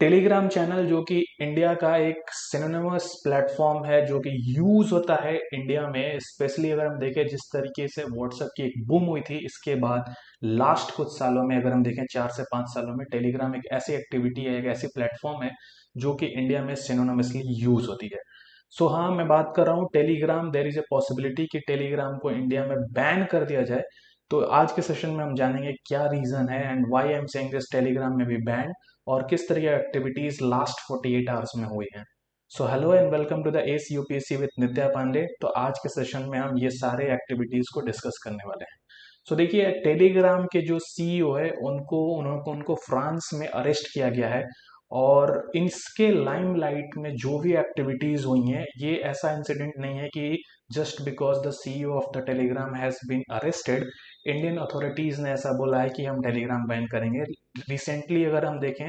Telegram channel जो कि India का एक सिनोनिमस प्लेटफॉर्म है जो कि यूज होता है इंडिया में, स्पेशली अगर हम देखें जिस तरीके से व्हाट्सएप की एक बूम हुई थी इसके बाद लास्ट कुछ सालों में, अगर हम देखें 4 से 5 सालों में, टेलीग्राम एक ऐसी एक्टिविटी है, एक ऐसी प्लेटफॉर्म है जो कि इंडिया में सिनोनिमसली यूज होती है। सो हाँ, मैं बात कर रहा हूँ Telegram. There is a possibility कि टेलीग्राम को इंडिया में बैन कर दिया जाए। तो आज के सेशन में हम जानेंगे क्या रीजन है and why I am saying this Telegram में भी बैन, और किस तरह की एक्टिविटीज लास्ट 48 आवर्स में हुई हैं। So hello and welcome to the S UPSC with Nitya Pandey. तो आज के सेशन में हम ये सारे एक्टिविटीज को डिस्कस करने वाले हैं। सो देखिए, टेलीग्राम के जो सीईओ है उनको फ्रांस में अरेस्ट किया गया है, और इसके लाइमलाइट में जो भी एक्टिविटीज हुई हैं, ये ऐसा इंसिडेंट नहीं है कि just because the CEO of the Telegram has been arrested Indian authorities ने ऐसा बोला है कि हम टेलीग्राम बैन करेंगे। रिसेंटली अगर हम देखें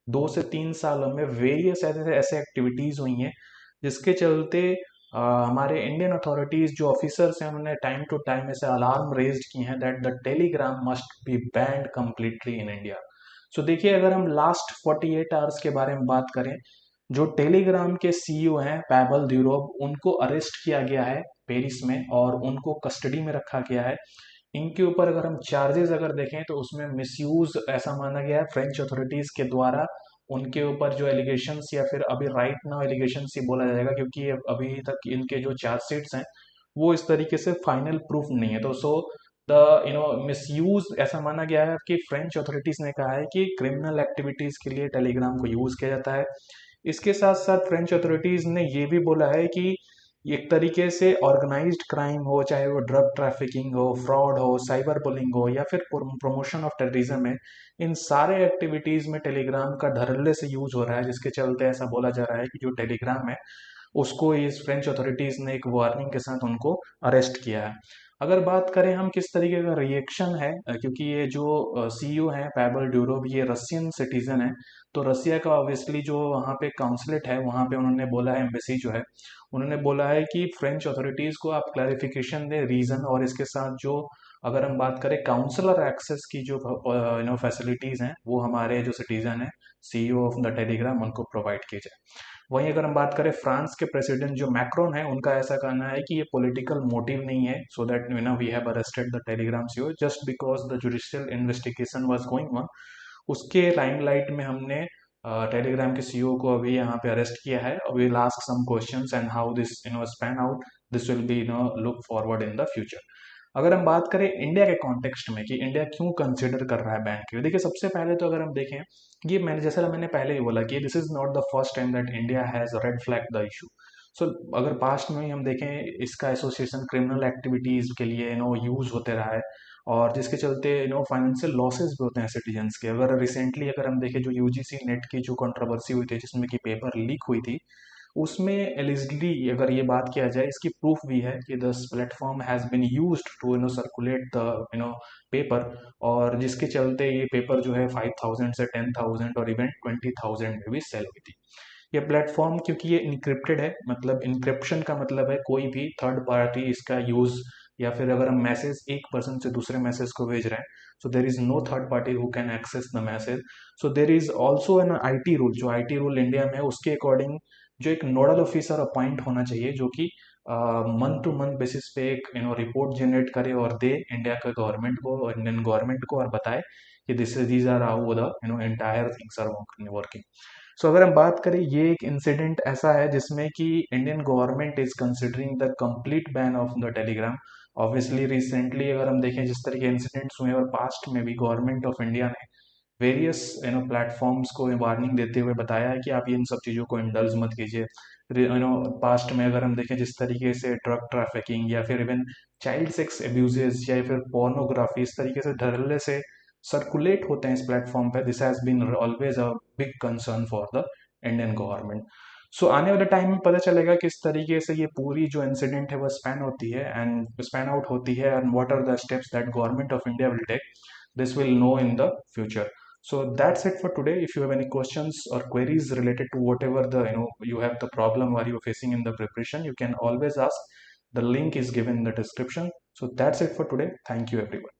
2 से 3 सालों में वेरियस ऐसे ऐसे एक्टिविटीज हुई हैं जिसके चलते हमारे इंडियन अथॉरिटीज जो ऑफिसर्स हैं उन्होंने टाइम टू टाइम ऐसे अलार्म रेज्ड किए हैं that the Telegram must be banned completely in India. So देखिए, अगर हम लास्ट 48 आवर्स के बारे में बात करें, जो टेलीग्राम के सीईओ हैं पैबल ड्यूरोब, उनको अरेस्ट किया गया है पेरिस में और उनको कस्टडी में रखा गया है। इनके ऊपर अगर हम चार्जेस अगर देखें तो उसमें मिसयूज ऐसा माना गया है फ्रेंच अथॉरिटीज के द्वारा। उनके ऊपर जो एलिगेशंस, या फिर अभी राइट नाउ एलिगेशंस ही बोला जाएगा, क्योंकि अभी तक इनके जो चार्जशीट्स हैं वो इस तरीके से फाइनल प्रूफ नहीं है। तो सो द मिसयूज ऐसा माना गया है कि फ्रेंच अथॉरिटीज ने कहा है कि क्रिमिनल एक्टिविटीज के लिए टेलीग्राम को यूज किया जाता है। इसके साथ साथ फ्रेंच अथॉरिटीज ने ये भी बोला है कि एक तरीके से ऑर्गेनाइज्ड क्राइम हो, चाहे वो ड्रग ट्रैफिकिंग हो, फ्रॉड हो, साइबर बुलिंग हो, या फिर प्रमोशन ऑफ टेररिज्म है, इन सारे एक्टिविटीज में टेलीग्राम का धड़ल्ले से यूज हो रहा है, जिसके चलते ऐसा बोला जा रहा है कि जो टेलीग्राम है उसको इस फ्रेंच अथॉरिटीज ने एक वार्निंग के साथ उनको अरेस्ट किया है। अगर बात करें हम किस तरीके का रिएक्शन है, क्योंकि ये जो सीईओ हैं पैबल ड्यूरोव, ये रशियन सिटीजन है, तो रसिया का ऑब्वियसली जो वहाँ पे काउंसलेट है वहाँ पे उन्होंने बोला है, एम्बेसी जो है उन्होंने बोला है कि फ्रेंच अथॉरिटीज को आप क्लैरिफिकेशन दें रीजन, और इसके साथ जो अगर हम बात करें काउंसलर एक्सेस की जो फैसिलिटीज हैं वो हमारे जो सिटीजन है सीईओ ऑफ द टेलीग्राम उनको प्रोवाइड की जाए। वहीं अगर हम बात करें फ्रांस के प्रेसिडेंट जो मैक्रोन है, उनका ऐसा कहना है कि ये पॉलिटिकल मोटिव नहीं है, so that we have arrested the Telegram CEO just because the judicial investigation was going on. उसके लाइमलाइट में हमने टेलीग्राम के सीईओ को अभी यहाँ पे अरेस्ट किया है। We will ask some questions and how this span out, this will be look forward in the future. अगर हम बात करें इंडिया के कॉन्टेक्स्ट में कि इंडिया क्यों कंसिडर कर रहा है बैन के लिए, देखिए सबसे पहले तो अगर हम देखें, ये मैंने पहले ही बोला कि this is not the first time that India has red flag the issue. So अगर पास्ट में ही हम देखें, इसका एसोसिएशन क्रिमिनल एक्टिविटीज के लिए यूज होते रहा है, और जिसके चलते फाइनेंशियल लॉसेस भी होते हैं सिटीजन्स के। अगर रिसेंटली अगर हम देखें जो यूजीसी नेट की जो कंट्रोवर्सी हुई थी जिसमें कि पेपर लीक हुई थी, उसमें एलिजिबली अगर ये बात किया जाए, इसकी प्रूफ भी है कि this platform has been used to circulate the paper, और जिसके चलते ये पेपर जो है 5,000 से 10,000 और इवन 20,000 में भी सेल हुई थी। ये प्लेटफॉर्म क्योंकि ये इनक्रिप्टेड है, मतलब इनक्रिप्शन का मतलब है कोई भी थर्ड पार्टी इसका यूज, या फिर अगर हम मैसेज एक पर्सन से दूसरे मैसेज को भेज रहे हैं, so there is no third party who can access the message. So there is also an IT rule, जो आईटी रूल इंडिया में है उसके अकॉर्डिंग जो एक नोडल ऑफिसर अपॉइंट होना चाहिए, जो कि मंथ टू मंथ बेसिस पे एक रिपोर्ट जनरेट करे और दे इंडिया के गवर्नमेंट को और इंडियन गवर्नमेंट को, और बताए कि this is these are how the entire things are working. So अगर हम बात करें, ये एक इंसिडेंट ऐसा है जिसमें कि Indian government is considering the complete ban of the Telegram. Obviously recently अगर हम देखें जिस तरह के इंसिडेंट्स हुए, और पास्ट में भी गवर्नमेंट ऑफ इंडिया ने वेरियस प्लेटफॉर्म्स को वार्निंग देते हुए बताया है कि आप इन सब चीज़ों को इंडल्ज मत कीजिए। पास्ट में अगर हम देखें जिस तरीके से ड्रग ट्रैफिकिंग, या फिर इवन चाइल्ड सेक्स एब्यूजेस, या फिर पोर्नोग्राफी, इस तरीके से धड़ल्ले से सर्कुलेट होते हैं इस प्लेटफॉर्म पे, this has been always a big concern for the Indian government. So आने वाले टाइम में पता चलेगा किस तरीके से ये पूरी जो इंसिडेंट है वो स्पैन होती है एंड स्पैन आउट होती है, and what are the steps that government of India will take, this will know in the future. So that's it for today. If you have any questions or queries related to whatever the you have the problem or you're facing in the preparation, you can always ask. The link is given in the description. So that's it for today. Thank you everyone.